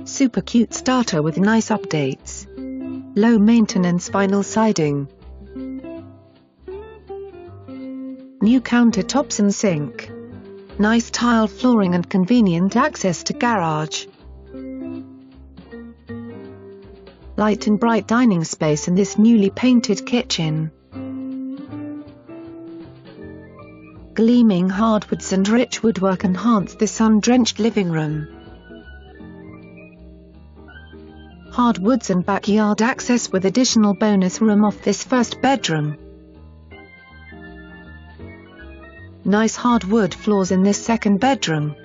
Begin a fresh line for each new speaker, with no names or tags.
Super cute starter with nice updates. Low maintenance vinyl siding. New countertops and sink. Nice tile flooring and convenient access to garage. Light and bright dining space in this newly painted kitchen. Gleaming hardwoods and rich woodwork enhance this sun-drenched living room. Hardwoods and backyard access with additional bonus room off this first bedroom. Nice hardwood floors in this second bedroom.